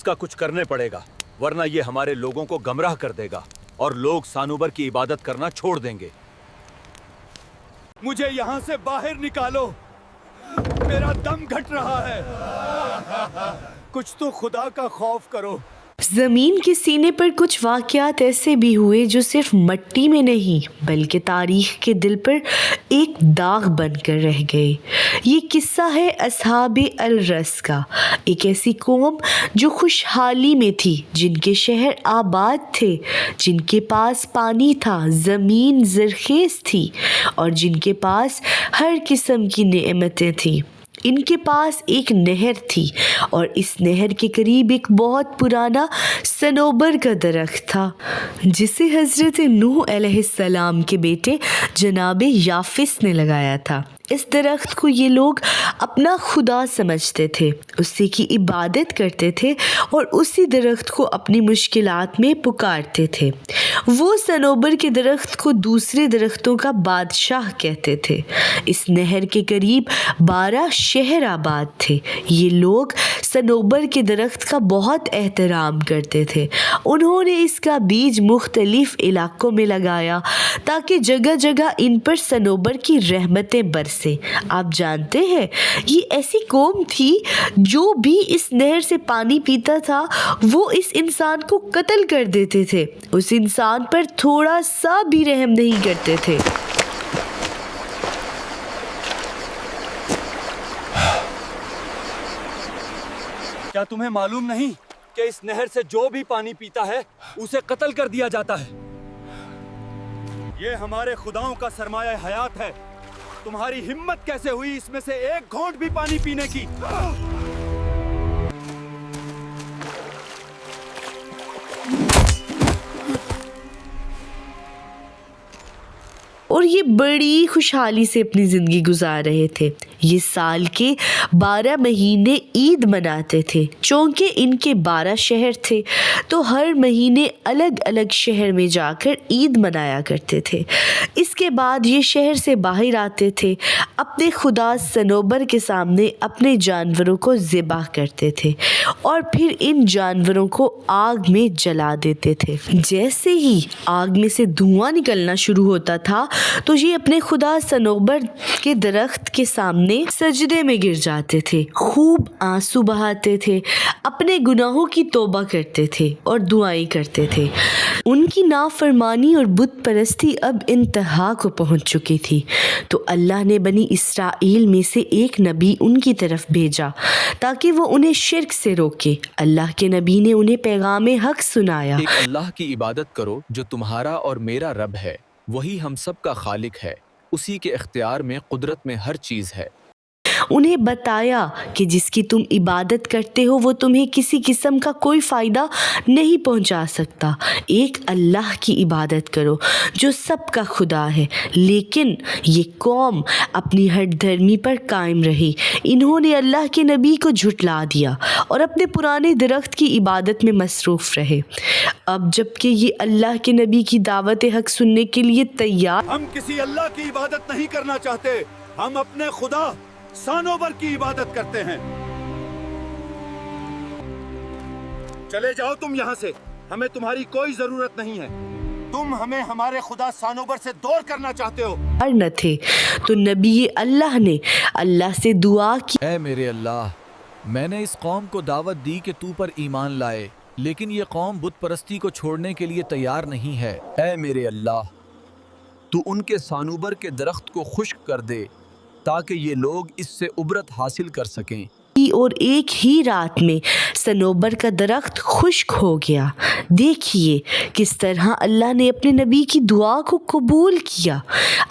इसका कुछ करने पड़ेगा, वरना ये हमारे लोगों को गमराह कर देगा और लोग सानोबर की इबादत करना छोड़ देंगे। मुझे यहाँ से बाहर निकालो, मेरा दम घट रहा है। कुछ तो खुदा का खौफ करो। ज़मीन के सीने पर कुछ वाक़यात ऐसे भी हुए जो सिर्फ मट्टी में नहीं बल्कि तारीख़ के दिल पर एक दाग बनकर रह गए। ये किस्सा है असहाबे अल रस का, एक ऐसी कौम जो खुशहाली में थी, जिनके शहर आबाद थे, जिनके पास पानी था, ज़मीन ज़रख़ेज़ थी और जिनके पास हर किस्म की नेमतें थीं। इनके पास एक नहर थी और इस नहर के करीब एक बहुत पुराना सनोबर का दरख्त था जिसे हज़रत नूह अलैहिस्सलाम के बेटे जनाबे याफिस ने लगाया था। इस दरख्त को ये लोग अपना खुदा समझते थे, उसी की इबादत करते थे और उसी दरख्त को अपनी मुश्किलात में पुकारते थे। वो सनोबर के दरख्त को दूसरे दरख्तों का बादशाह कहते थे। इस नहर के करीब 12 शहर आबाद थे। ये लोग सनोबर के दरख्त का बहुत एहतराम करते थे। उन्होंने इसका बीज मुख्तलिफ इलाकों में लगाया ताकि जगह जगह इन पर सनोबर की रहमतें बरसें। आप जानते हैं, ये ऐसी कौम थी जो भी इस नहर से पानी पीता था वो इस इंसान को कत्ल कर देते थे, उस इंसान पर थोड़ा सा भी रहम नहीं करते थे। क्या तुम्हें मालूम नहीं कि इस नहर से जो भी पानी पीता है उसे कत्ल कर दिया जाता है? ये हमारे खुदाओं का सरमाया हयात है। तुम्हारी हिम्मत कैसे हुई इसमें से एक घोंट भी पानी पीने की? और ये बड़ी खुशहाली से अपनी ज़िंदगी गुजार रहे थे। ये साल के 12 महीने ईद मनाते थे। चूँकि इनके 12 शहर थे तो हर महीने अलग अलग शहर में जाकर ईद मनाया करते थे। इसके बाद ये शहर से बाहर आते थे, अपने खुदा सनोबर के सामने अपने जानवरों को ज़िबा करते थे और फिर इन जानवरों को आग में जला देते थे। जैसे ही आग में से धुआं निकलना शुरू होता था तो ये अपने खुदा सनोबर के दरख्त के सामने सजदे में गिर जाते थे, खूब आंसू बहाते थे, अपने गुनाहों की तौबा करते थे और दुआएं करते थे। उनकी नाफरमानी और बुत परस्ती अब इंतहा को पहुंच चुकी थी, तो अल्लाह ने बनी इसराइल में से एक नबी उनकी तरफ भेजा ताकि वो उन्हें शिर्क से रोके। अल्लाह के नबी ने उन्हें पैगाम हक सुनाया। एक अल्लाह की इबादत करो जो तुम्हारा और मेरा रब है, वही हम सब का खालिक है, उसी के इख्तियार में कुदरत में हर चीज़ है। उन्हें बताया कि जिसकी तुम इबादत करते हो वो तुम्हें किसी किस्म का कोई फ़ायदा नहीं पहुंचा सकता। एक अल्लाह की इबादत करो जो सबका खुदा है। लेकिन ये कौम अपनी हठ धर्मी पर कायम रही। इन्होंने अल्लाह के नबी को झुटला दिया और अपने पुराने दरख्त की इबादत में मसरूफ़ रहे। अब जबकि ये अल्लाह के नबी की दावत हक सुनने के लिए तैयार, हम किसी अल्लाह की इबादत नहीं करना चाहते, हम अपने खुदा सानोबर की इबादत करते हैं। चले जाओ तुम यहाँ से, हमें तुम्हारी कोई जरूरत नहीं है। तुम हमें हमारे खुदा सानोबर से दूर करना चाहते हो। न थे तो नबी अल्लाह ने अल्लाह से दुआ की, ऐ मेरे अल्लाह, मैंने इस कौम को दावत दी कि तू पर ईमान लाए, लेकिन ये कौम बुत परस्ती को छोड़ने के लिए तैयार नहीं है। ऐ मेरे अल्लाह, तू उनके सानूबर के दरख्त को खुश्क कर दे ताकि ये लोग इससे उबरत हासिल कर सकें। और एक ही रात में सनोबर का दरख्त खुश्क हो गया। देखिए किस तरह अल्लाह ने अपने नबी की दुआ को कबूल किया।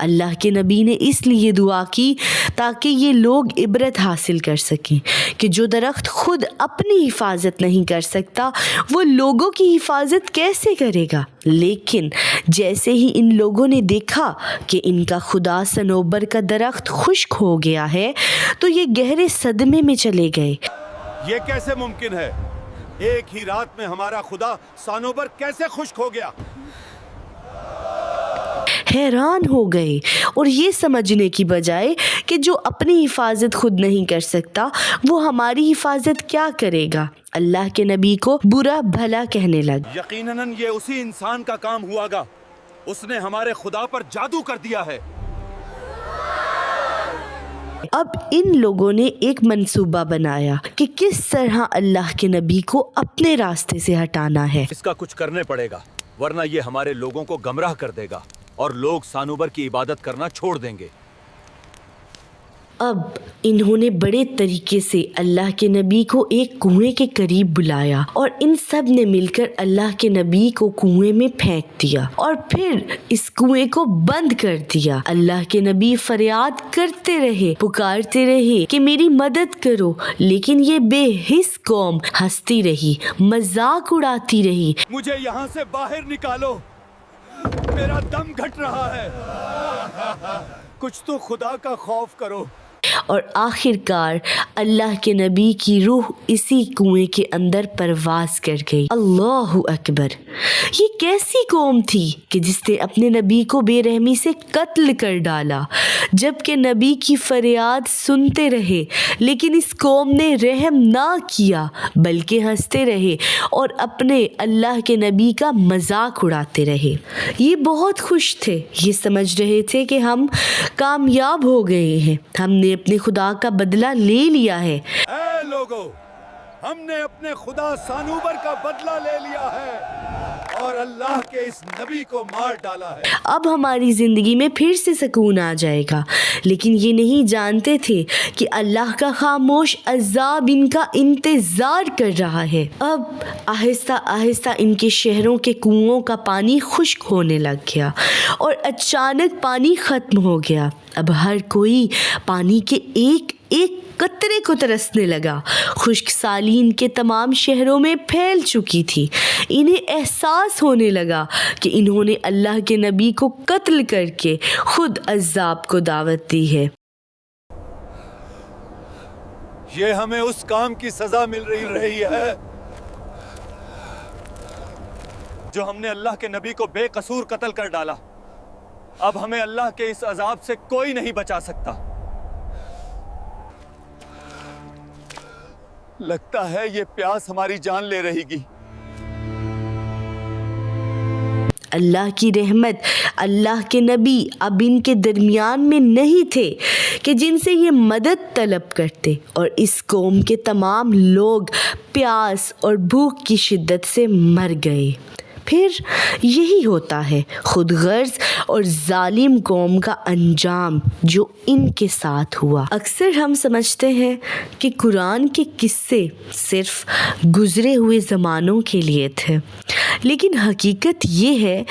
अल्लाह के नबी ने इसलिए दुआ की ताकि ये लोग इबरत हासिल कर सकें कि जो दरख्त खुद अपनी हिफाजत नहीं कर सकता वो लोगों की हिफाजत कैसे करेगा। लेकिन जैसे ही इन लोगों ने देखा कि इनका खुदा सनोबर का दरख्त खुश्क हो गया है तो ये गहरे सदमे में चले गए। ये कैसे मुमकिन है? एक ही रात में हमारा खुदा सानोबर कैसे खुश्क हो गया? हैरान हो गए और ये समझने की बजाय कि जो अपनी हिफाजत खुद नहीं कर सकता वो हमारी हिफाजत क्या करेगा, अल्लाह के नबी को बुरा भला कहने लगे। यकीनन ये उसी इंसान का काम हुआगा, उसने हमारे खुदा पर जादू कर दिया है। अब इन लोगों ने एक मंसूबा बनाया कि किस तरह अल्लाह के नबी को अपने रास्ते से हटाना है। इसका कुछ करने पड़ेगा, वरना ये हमारे लोगों को गमराह कर देगा और लोग सानूबर की इबादत करना छोड़ देंगे। अब इन्होंने बड़े तरीके से अल्लाह के नबी को एक कुएं के करीब बुलाया और इन सब ने मिलकर अल्लाह के नबी को कुएं में फेंक दिया और फिर इस कुएं को बंद कर दिया। अल्लाह के नबी फरियाद करते रहे, पुकारते रहे कि मेरी मदद करो, लेकिन ये बेहिस कौम हंसती रही, मजाक उड़ाती रही। मुझे यहाँ से बाहर निकालो, मेरा दम घट रहा है, कुछ तो खुदा का खौफ करो। और आखिरकार अल्लाह के नबी की रूह इसी कुएं के अंदर परवाज कर गई। अल्लाहु अकबर। ये कैसी कौम थी कि जिसने अपने नबी को बेरहमी से कत्ल कर डाला, जबकि नबी की फरियाद सुनते रहे, लेकिन इस कौम ने रहम ना किया बल्कि हंसते रहे और अपने अल्लाह के नबी का मजाक उड़ाते रहे। ये बहुत खुश थे, ये समझ रहे थे कि हम कामयाब हो गए हैं, हमने अपने खुदा का बदला ले लिया है। ऐ लोगों, हमने अपने खुदा सानूबर का बदला ले लिया है और अल्लाह के इस नबी को मार डाला है। अब हमारी जिंदगी में फिर से सुकून आ जाएगा, लेकिन ये नहीं जानते थे कि अल्लाह का खामोश अज़ाब इनका इंतजार कर रहा है। अब आहिस्ता आहिस्ता इनके शहरों के कुओं का पानी खुश्क होने लग गया और अचानक पानी खत्म हो गया। अब हर कोई पानी के एक एक कतरे को तरसने लगा। खुश्क साली इनके तमाम शहरों में फैल चुकी थी। इन्हें एहसास होने लगा कि इन्होंने अल्लाह के नबी को कत्ल करके खुद अज़ाब को दावत दी है। ये हमें उस काम की सजा मिल रही है जो हमने अल्लाह के नबी को बेकसूर कत्ल कर डाला। अब हमें अल्लाह के इस अजाब से कोई नहीं बचा सकता। लगता है ये प्यास हमारी जान ले रहेगी। अल्लाह की रहमत, अल्लाह के नबी अब इनके दरमियान में नहीं थे कि जिनसे ये मदद तलब करते, और इस कौम के तमाम लोग प्यास और भूख की शिद्दत से मर गए। फिर यही होता है खुद गर्ज और जालिम कौम का अंजाम जो इनके साथ हुआ। अक्सर हम समझते हैं कि कुरान के किस्से सिर्फ गुज़रे हुए ज़मानों के लिए थे, लेकिन हकीकत ये है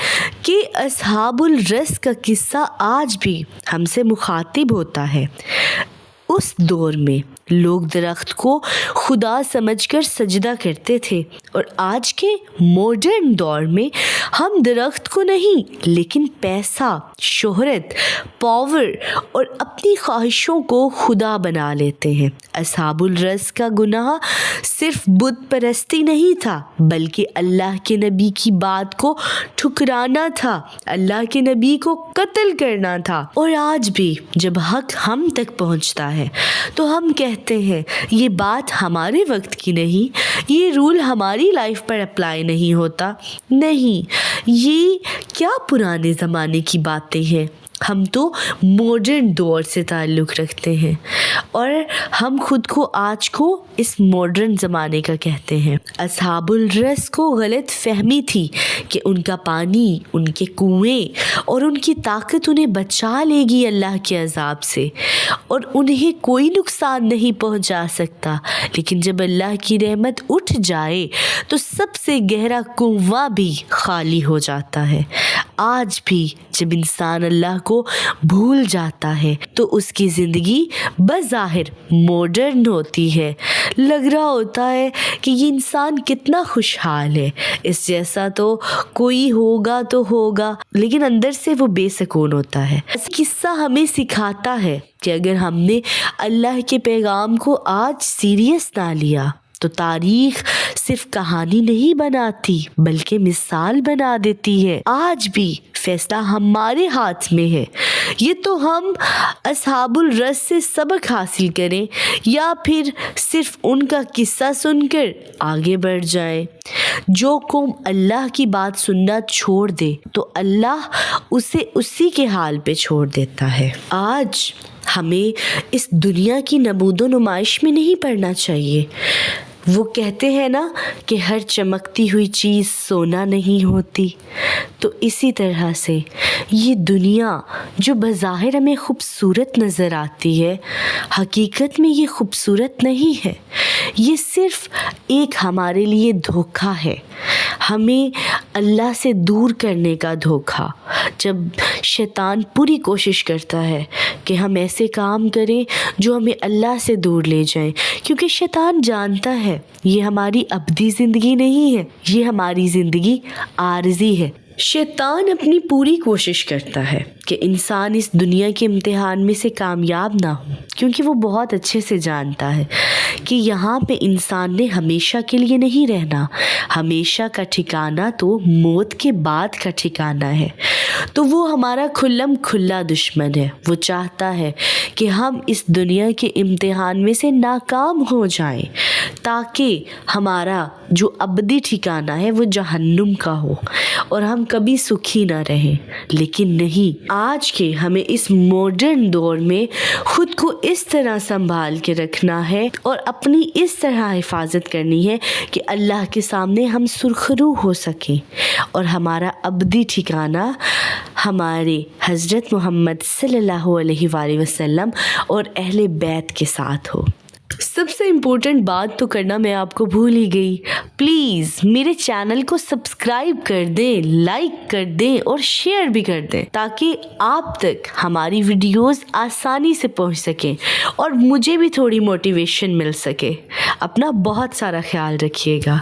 कि अस्हाबुल रस का किस्सा आज भी हमसे मुखातिब होता है। उस दौर में लोग दरख्त को खुदा समझकर सजदा करते थे, और आज के मॉडर्न दौर में हम दरख्त को नहीं लेकिन पैसा, शोहरत, पावर और अपनी ख्वाहिशों को खुदा बना लेते हैं। अस्हाबुल रस का गुनाह सिर्फ बुत परस्ती नहीं था, बल्कि अल्लाह के नबी की बात को ठुकराना था, अल्लाह के नबी को कत्ल करना था। और आज भी जब हक हम तक पहुंचता है तो हम कहते हैं ये बात हमारे वक्त की नहीं, ये रूल हमारी लाइफ पर अप्लाई नहीं होता। नहीं, ये क्या पुराने ज़माने की बातें हैं। हम तो मॉडर्न दौर से ताल्लुक़ रखते हैं और हम खुद को आज को इस मॉडर्न ज़माने का कहते हैं। अस्हाबुल रस को गलत फहमी थी कि उनका पानी, उनके कुएं और उनकी ताकत उन्हें बचा लेगी अल्लाह के अज़ाब से और उन्हें कोई नुकसान नहीं पहुंचा सकता। लेकिन जब अल्लाह की रहमत उठ जाए तो सबसे गहरा कुआं भी खाली हो जाता है। आज भी जब इंसान अल्लाह को भूल जाता है तो उसकी ज़िंदगी बज़ाहिर मॉडर्न होती है। लग रहा होता है कि ये इंसान कितना खुशहाल है, इस जैसा तो कोई होगा तो होगा, लेकिन अंदर से वो बेसुकून होता है। किस्सा हमें सिखाता है कि अगर हमने अल्लाह के पैगाम को आज सीरियस ना लिया تو تاریخ صرف کہانی نہیں بناتی بلکہ مثال بنا دیتی ہے۔ آج بھی فیصلہ ہمارے ہاتھ میں ہے، یہ تو ہم اصحاب الرس سے سبق حاصل کریں یا پھر صرف ان کا قصہ سن کر آگے بڑھ جائیں۔ جو قوم اللہ کی بات سننا چھوڑ دے تو اللہ اسے اسی کے حال پہ چھوڑ دیتا ہے۔ آج ہمیں اس دنیا کی نمود و نمائش میں نہیں پڑنا چاہیے۔ وہ کہتے ہیں نا کہ ہر چمکتی ہوئی چیز سونا نہیں ہوتی، تو اسی طرح سے یہ دنیا جو بظاہر ہمیں خوبصورت نظر آتی ہے، حقیقت میں یہ خوبصورت نہیں ہے، یہ صرف ایک ہمارے لیے دھوکہ ہے، ہمیں اللہ سے دور کرنے کا دھوکہ۔ جب شیطان پوری کوشش کرتا ہے کہ ہم ایسے کام کریں جو ہمیں اللہ سے دور لے جائیں، کیونکہ شیطان جانتا ہے یہ ہماری ابدی زندگی نہیں ہے، یہ ہماری زندگی عارضی ہے۔ شیطان اپنی پوری کوشش کرتا ہے کہ انسان اس دنیا کے امتحان میں سے کامیاب نہ ہو، کیونکہ وہ بہت اچھے سے جانتا ہے کہ یہاں پہ انسان نے ہمیشہ کے لیے نہیں رہنا، ہمیشہ کا ٹھکانہ تو موت کے بعد کا ٹھکانہ ہے۔ تو وہ ہمارا کھلم کھلا دشمن ہے، وہ چاہتا ہے کہ ہم اس دنیا کے امتحان میں سے ناکام ہو جائیں تاکہ ہمارا جو ابدی ٹھکانہ ہے وہ جہنم کا ہو اور ہم کبھی سکھی نہ رہیں۔ لیکن نہیں، آج کے ہمیں اس ماڈرن دور میں خود کو اس طرح سنبھال کے رکھنا ہے اور اپنی اس طرح حفاظت کرنی ہے کہ اللہ کے سامنے ہم سرخرو ہو سکیں اور ہمارا ابدی ٹھکانہ ہمارے حضرت محمد صلی اللہ علیہ وآلہ وسلم اور اہل بیت کے ساتھ ہو۔ سب سے امپورٹنٹ بات تو کرنا میں آپ کو بھول ہی گئی، پلیز میرے چینل کو سبسکرائب کر دیں، لائک کر دیں اور شیئر بھی کر دیں تاکہ آپ تک ہماری ویڈیوز آسانی سے پہنچ سکیں اور مجھے بھی تھوڑی موٹیویشن مل سکے۔ اپنا بہت سارا خیال رکھیے گا۔